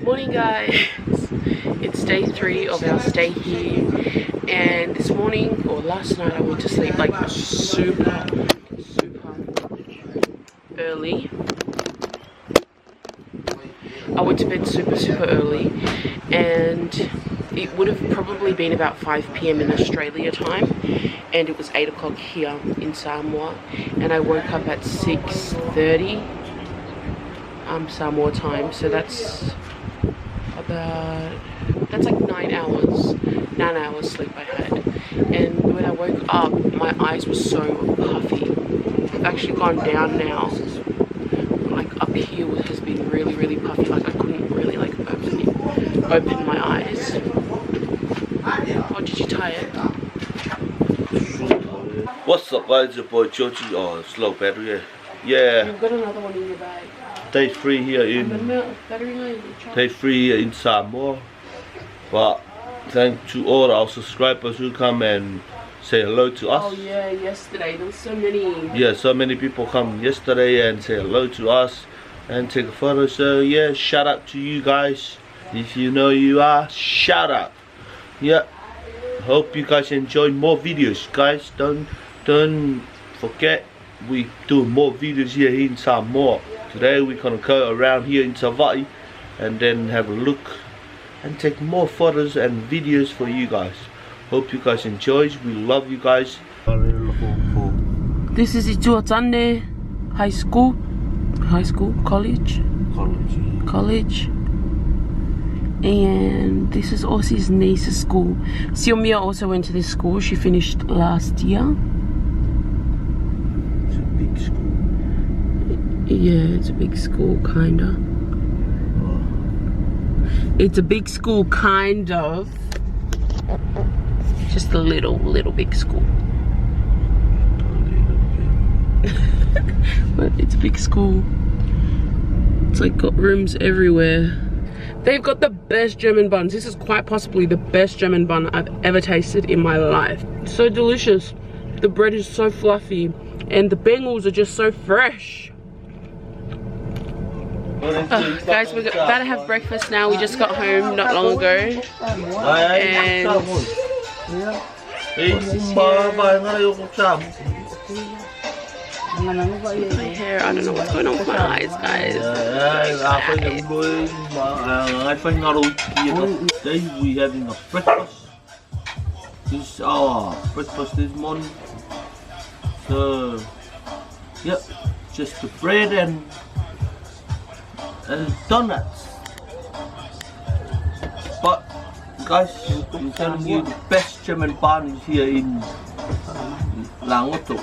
Morning guys, it's day 3 of our stay here, and this morning or last night I went to sleep like super early. I went to bed super early, and it would have probably been about 5 p.m. in Australia time, and it was 8 o'clock here in Samoa, and I woke up at 6:30 Samoa time, so that's like 9 hours sleep I had. And when I woke up, my eyes were so puffy. They've actually gone down now. Like up here has been really puffy. Like I couldn't really like open my eyes. Oh, did you tie it? What's up guys, it's your boy Georgie. Oh, slow battery. Yeah. You've got another one in your bag. Day 3 here in Samoa. But thank to all our subscribers who come and say hello to us. Oh yeah, yesterday there was so many. Yeah, so many people come yesterday and say hello to us and take a photo. So yeah, shout out to you guys. If you know you are, shout out. Yeah. Hope you guys enjoy more videos, guys. Don't forget, we do more videos here in Samoa. Today we're gonna go around here in Savai and then have a look and take more photos and videos for you guys. Hope you guys enjoy. We love you guys. This is Ituatane High School, college. And this is Aussie's niece's school. Siomia also went to this school. She finished last year. It's a big school. Yeah, it's a big school, kinda. It's a big school, kind of. Just a little big school. But it's a big school. It's like got rooms everywhere. They've got the best German buns. This is quite possibly the best German bun I've ever tasted in my life. So delicious. The bread is so fluffy, and the bengals are just so fresh. Guys, we're about to have breakfast now. We just got home not long ago, and my hair, I don't know what's going on with my eyes, guys. Today we having a breakfast. This is our breakfast this morning. So, yep, just the bread and donuts. But guys, I'm telling you, the best German bun is here in Langoto.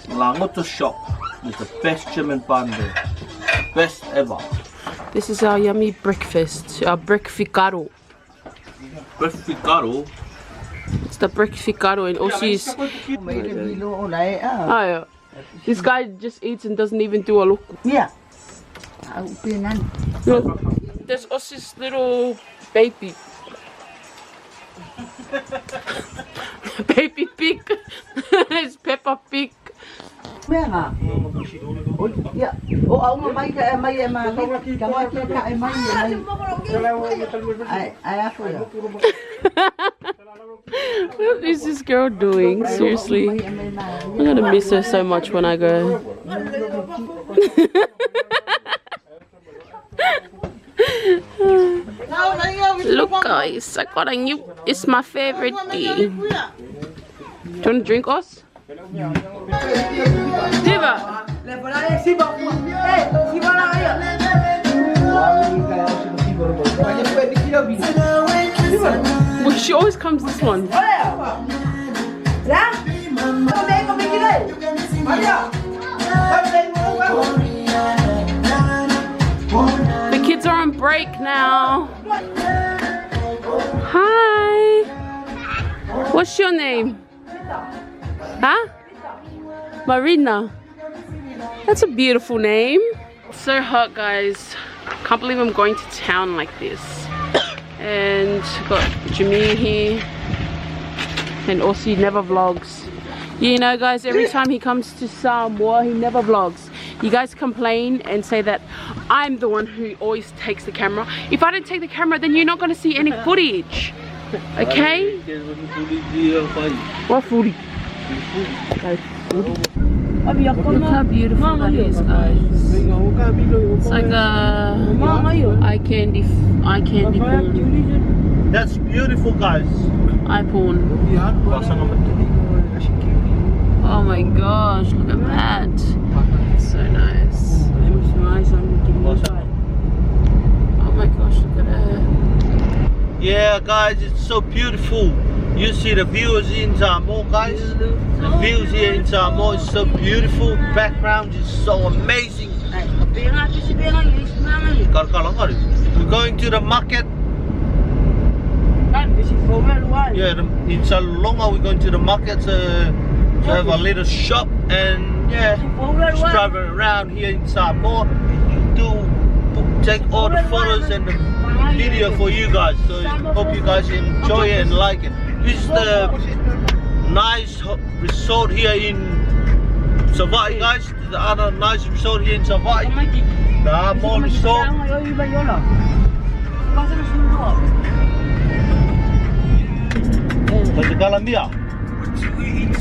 Langoto shop is the best German bun there. Best ever. This is our yummy breakfast, our breakficado. Breakficado? It's the breakficado in Aussie's. Oh, this guy just eats and doesn't even do a look. Yeah. Look, there's Aussie's little baby. Baby pig. It's Peppa Pig. What is this girl doing? Seriously, I'm gonna miss her so much when I go. Look guys, I got a new, it's my favorite tea. Do you want to drink us? Diva! Well, she always comes this one. The kids are on break now. Hi. What's your name? Huh? Marina. That's a beautiful name. It's so hot, guys. Can't believe I'm going to town like this. And got Jimmy here. And Aussie never vlogs. You know, guys, every time he comes to Samoa, he never vlogs. You guys complain and say that, I'm the one who always takes the camera. If I don't take the camera, then you're not going to see any footage. Okay? What footage? Look how beautiful that is, guys. It's like a eye candy pawn. That's beautiful, guys. Eye pawn. Oh my gosh, look at that. So nice. Oh my gosh, look at that. Yeah, guys, it's so beautiful. You see the views in Samoa, guys. The views here in Samoa is so beautiful. Background is so amazing. We're going to the market. Yeah, in Salelologa we're going to the market to have a little shop and yeah, just driving around here in Samoa to take all the photos and the video for you guys. So hope you guys enjoy it and like it. This is the nice resort here in Savati, guys. This is the other nice resort here in Savati. The mall resort.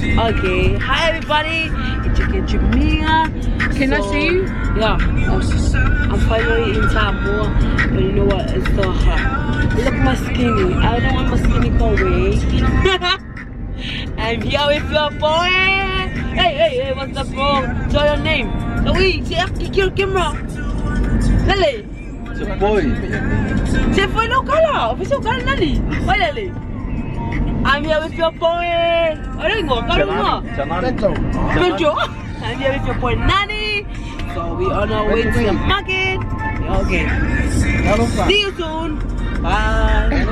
Okay, hi everybody, it's again Jamia. Can I see you? Yeah, I'm finally in Samoa, but you know what, it's so hot. Look at my skinny, I don't want my skinny go away. I'm here with your boy. Hey, what's up bro? Tell your name. Oui, c'est qui le camera? Allez. C'est boy. C'est foi local là, officiel local nali. Allez. I'm here with your boy. Benjo. I'm here with your boy Nani. So we on our way to the market. Okay. See you soon. Bye.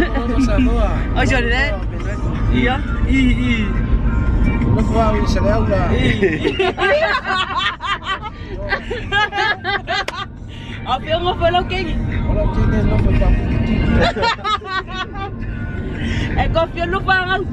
Oh, you did that? Yeah. I feel my fellow king. I got your look on.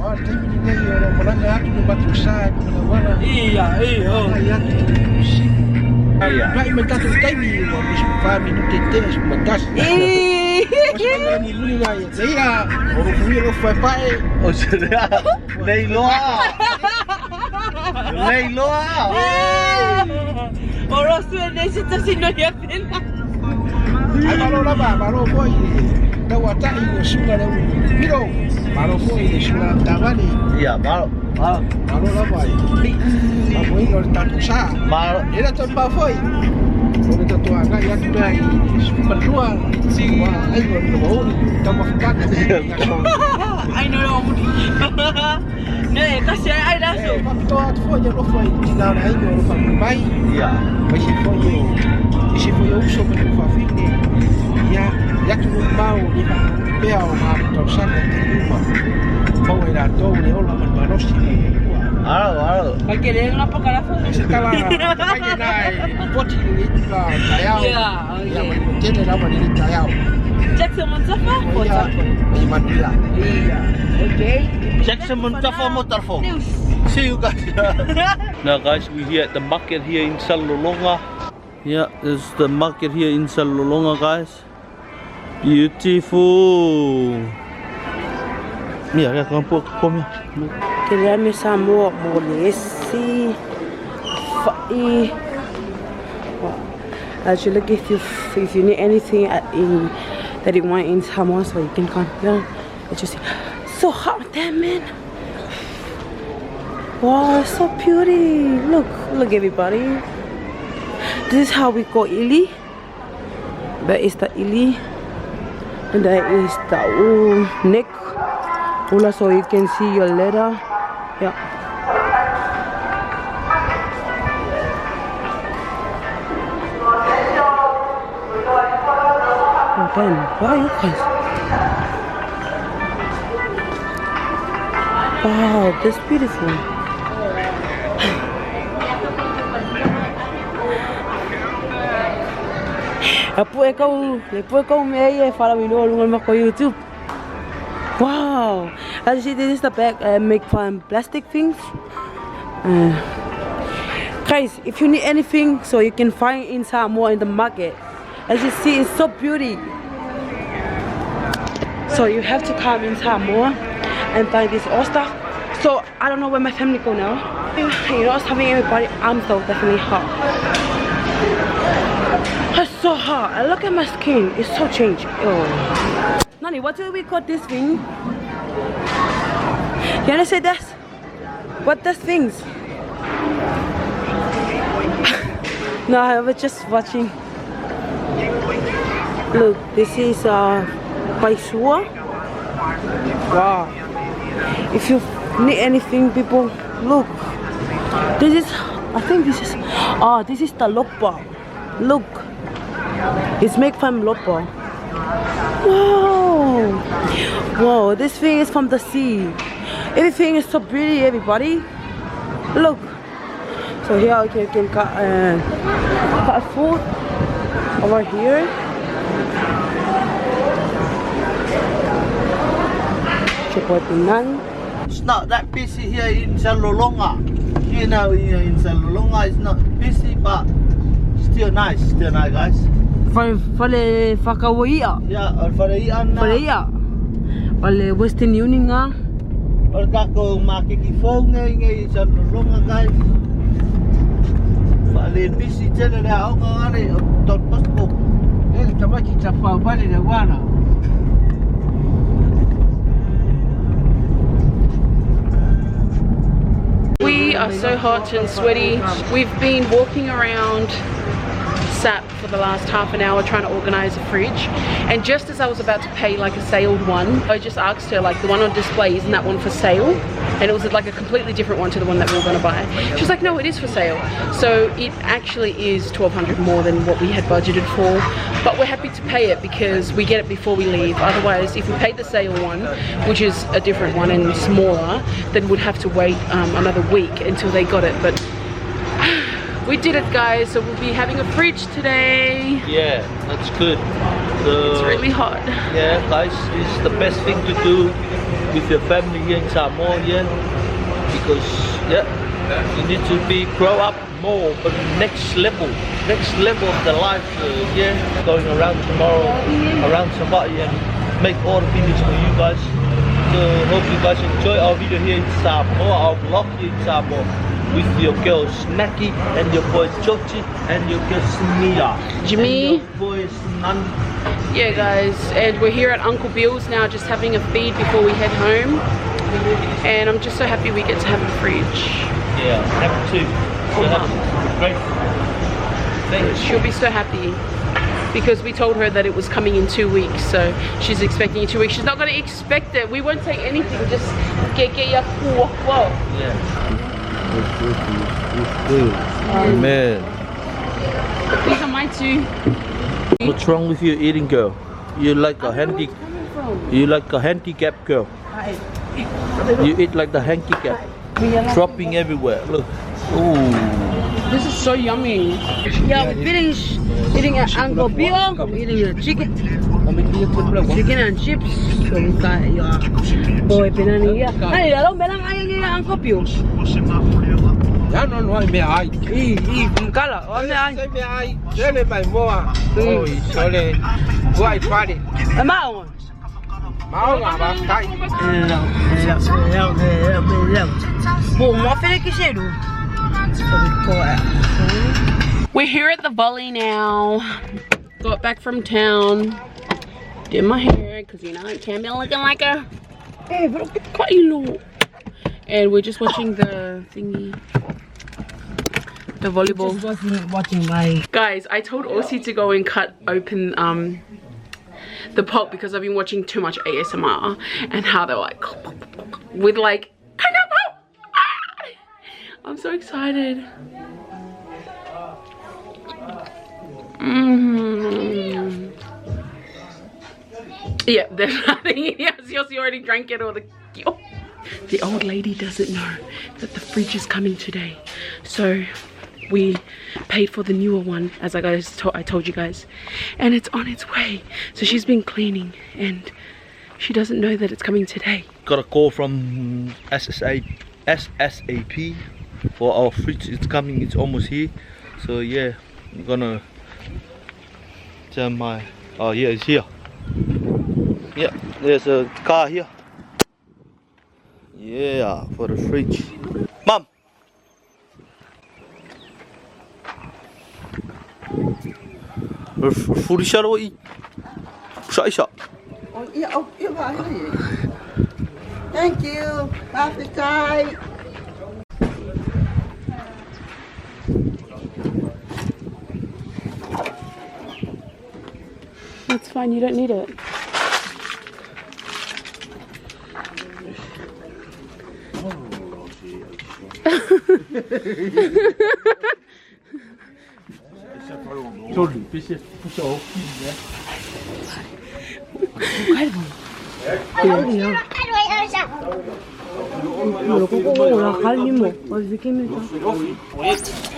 Jackson Muntafa Motarfo. See you guys. Now guys, we're here at the market here in Salelologa. Yeah, this is the market here in Salelologa, guys. Beautiful. Yeah, come here. Queremos Samoa, Molesi, Fai. Actually, if you need anything that you want in Samoa, so you can come here. It's just so hot there, man. Wow, it's so pretty. Look everybody. This is how we call Ili. That is the Ili. And that is the neck. So you can see your letter. Yeah. Oh damn, wow, you guys. Wow, that's beautiful. Depois como é fala melhor no YouTube. Wow, as you see, this is the bag make from plastic things. Guys, if you need anything, so you can find in Samoa in the market. As you see, it's so beauty. So you have to come inside more and find this all stuff. So I don't know where my family go now. You know, I was having everybody. I'm so definitely hot. It's so hot. And look at my skin. It's so changed. Oh. Nani, what do we call this thing? Can I say this? What this things? No, I was just watching. Look, this is Paisua. Wow. If you need anything, people, look. This is, I think this is, this is the lopa. Look. It's made from lopa. Wow. Whoa, this thing is from the sea. Everything is so pretty, everybody. Look. So here you can cut food over here. It's not that busy here in Salelologa. You know, in Salelologa it's not busy, but still nice, guys. For the whakawai'a. Yeah, for the ian. For the ia. For the Western Union nga. Or kako makikifong ngay Salelologa, guys. For the busy channel na ako ngari tot pasko. Tamaki chapa bali na wana. We are so hot and sweaty. We've been walking around SAP for the last half an hour trying to organize a fridge, and just as I was about to pay like a sailed one, I just asked her, like, the one on display, isn't that one for sale? And it was like a completely different one to the one that we were going to buy. She was like, no, it is for sale. So it actually is $1,200 more than what we had budgeted for, but we're happy to pay it because we get it before we leave. Otherwise, if we paid the sale one, which is a different one and smaller, then we'd have to wait another week until they got it. But we did it, guys, so we'll be having a fridge today. Yeah, that's good. It's really hot. Yeah, guys, it's the best thing to do with your family here in Samoa, yeah, because you need to grow up more, but next level of the life, yeah, going around tomorrow, around somebody and make all the videos for you guys. So hope you guys enjoy our video here in Samoa, our vlog here in Samoa, with your girls Naki and your boys Chochi and your girl Mia. Jimmy. And your boys Nandi. Yeah, guys, and we're here at Uncle Bill's now, just having a feed before we head home. And I'm just so happy we get to have a fridge. Yeah, happy too. So great. Thanks. She'll be so happy because we told her that it was coming in 2 weeks, so she's expecting in 2 weeks. She's not going to expect it. We won't take anything. Just get your walk. Whoa. Yeah. Amen. These are my two. What's wrong with you eating, girl? You like a handicapped girl. You eat like the handicap. Dropping everywhere. Look. Ooh. This is so yummy. Yeah, we finished eating at Uncle Bill. We're eating the chicken and chips. So we got your boy Penani. Hey, hello, belang ayaw niya Uncle Bill. Yan on why me ay. Kala, me ay. Say me ay. Dele by more. Oh, sorry. Why Friday? Mao. Mao nga ba kai. Bom, mo fele que cheiro. We're here at the volley now. Got back from town. Did my hair because you know it can't be looking like a. And we're just watching the thingy. The volleyball. Just watching my. Guys, I told Aussie to go and cut open the pulp because I've been watching too much ASMR and how they're like with like. I'm so excited. Yeah, there's nothing in here. Siaosi already drank it, or the old lady doesn't know that the fridge is coming today. So we paid for the newer one, as I told you guys, and it's on its way. So she's been cleaning and she doesn't know that it's coming today. Got a call from SSAP for our fridge. It's coming, it's almost here. So yeah, I'm gonna Oh yeah, it's here. Yeah, there's a car here. Yeah, for the fridge. Mom. Food is all eat. Thank you. Perfect time. That's fine, you don't need it.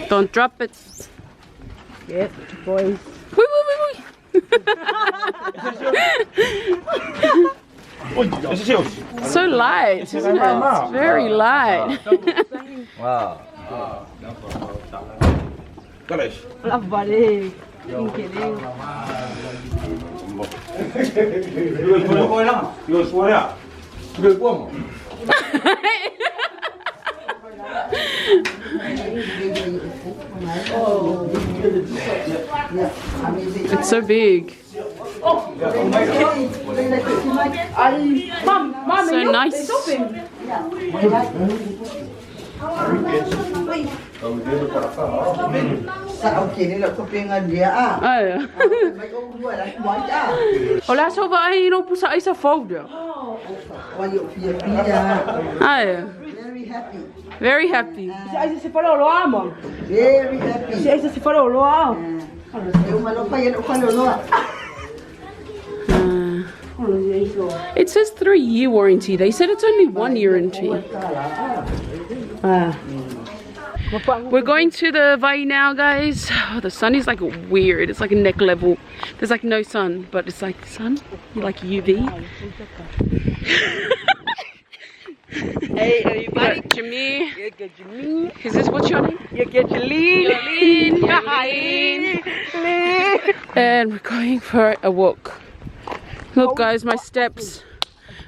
Don't drop it. Yes, boys. Wait, wait, wait, wait. So light, isn't it? It's very light. Love buddy. Kidding. It's so big. So nice. Hola, so ba ay inupo sa isa folder? Ay. Very happy. Very happy. Aí você falou lo amo. Very happy. Aí você falou lo amo. It says 3-year warranty. They said it's only 1 year warranty. We're going to the Vai now, guys. Oh, the sun is like weird. It's like a neck level. There's like no sun, but it's like sun. You like UV. Hey, everybody. Jamie. You get Jamie. Is this what's your name? You get Jolene. Jolene. And we're going for a walk. Look, guys, my steps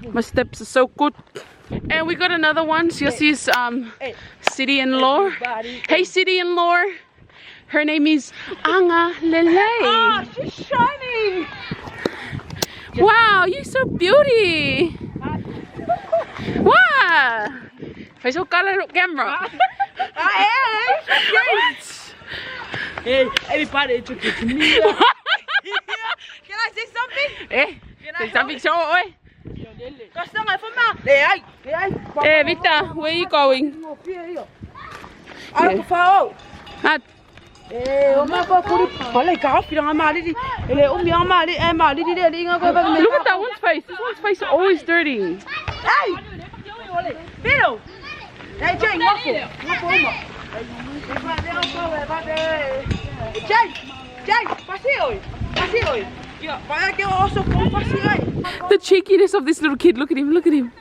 are so good. And we got another one. Siosi's city-in-law. Hey, city-in-law. Her name is Anga Lele. Oh, she's shining. Wow, you're so beauty. Wow. Phải số color camera. Hey, everybody, it's okay to me. Can I say something? Say something so oi. Hey, Victor, where are you going? Look At at that one's face. This one's face is always dirty. Hey! Bill! Hey, Jane, waffle. Jane, paseo. The cheekiness of this little kid. Look at him. Look at him.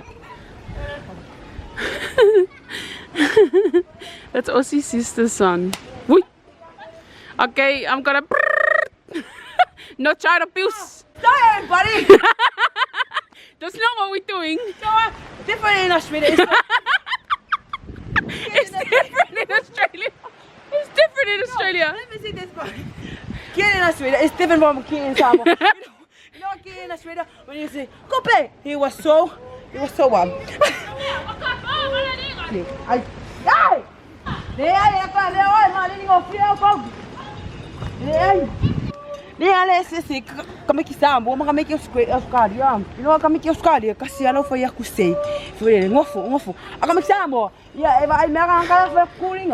That's Ossie's sister's son. Wait. Okay, I'm gonna. No child abuse. Sorry, buddy. That's not what we're doing. Different in Australia. It's different in Australia. It's different in Australia. Let me see this one. Kid in Australia is different from kid in Samoa. You know, kid in Australia, when you say, go play, he was so warm. Kami kisambo, kami kiosqueira, Australia. You know, kami kiosqueira, kasi ano foi a kusei. Foi ngofo. Kami kisambo. Yeah, I meron ka cooling.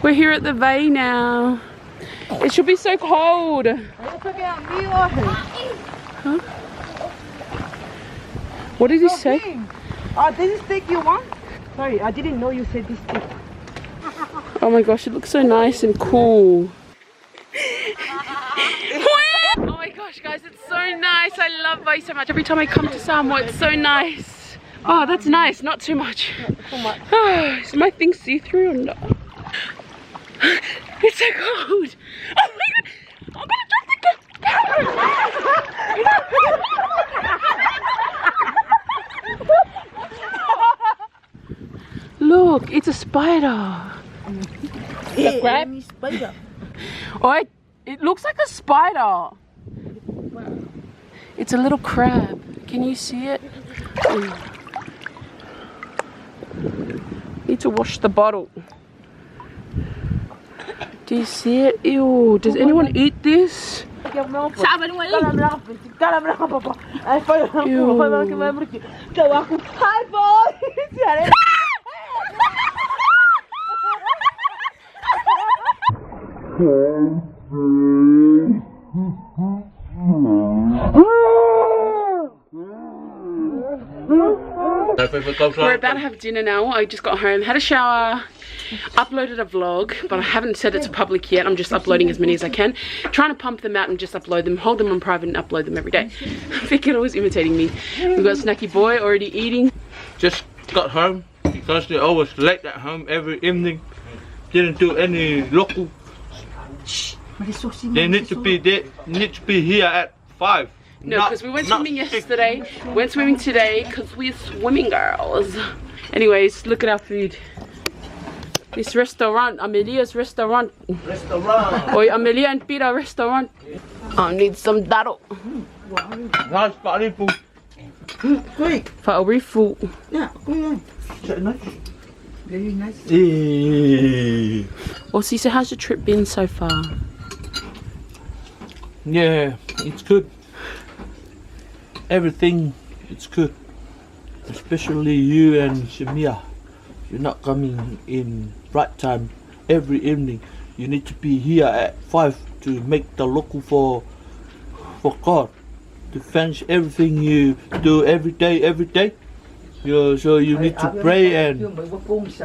We're here at the Vai now. It should be so cold. Huh? What did he say? This is stick you want? Sorry, I didn't know you said this stick. Oh my gosh, it looks so nice and cool. Oh my gosh, guys, it's so nice. I love Vai so much. Every time I come to Samoa, it's so nice. Oh, that's nice. Not too much. Oh, is my thing see-through or not? It's so cold. Oh my god. I'm gonna drop Look, it's a spider. A crab? Oh, it looks like a spider. It's a little crab. Can you see it? Need to wash the bottle. Do you see it? Ew, does anyone eat this? Ew. We're about to have dinner now. I just got home, had a shower, uploaded a vlog, but I haven't set it to public yet. I'm just uploading as many as I can. Trying to pump them out and just upload them, hold them on private and upload them every day. Vicky was imitating me. We've got Snacky Boy already eating. Just got home because they're always late at home every evening. Didn't do any local. They need to be here at 5. No, because we went swimming yesterday, went swimming today because we're swimming girls. Anyways, look at our food. This restaurant, Amelia's restaurant. Oi, Amelia and Peter restaurant. I need some daro. Nice party food. Quick. Fa'ori food. Yeah, quick. Very nice. Well, so how's your trip been so far? Yeah, it's good. Everything, it's good. Especially you and Shamia. You're not coming in right time every evening. You need to be here at 5 to make the local for God. To finish everything you do every day. So you need to pray and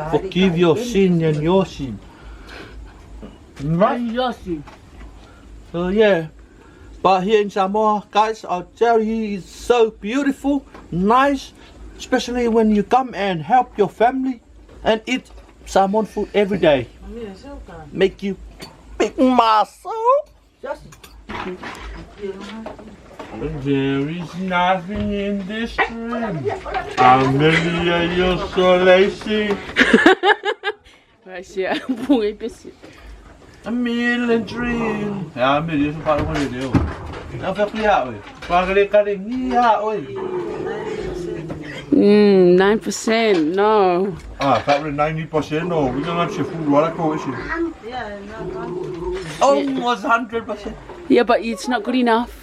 forgive your sin and your sin. Right? So yeah. But here in Samoa, guys, I'll tell you, it's so beautiful, nice, especially when you come and help your family and eat Samoan food every day. Make you big muscle. There is nothing in this dream. Amelia, you're so lazy. A million dream. Ja, Amelia, så bare det jo. Jeg får lige her, bare det kan det lige her, 9%, no. Probably 90%, no. We don't have food, what I call it. Almost 100%. Yeah, but it's not good enough.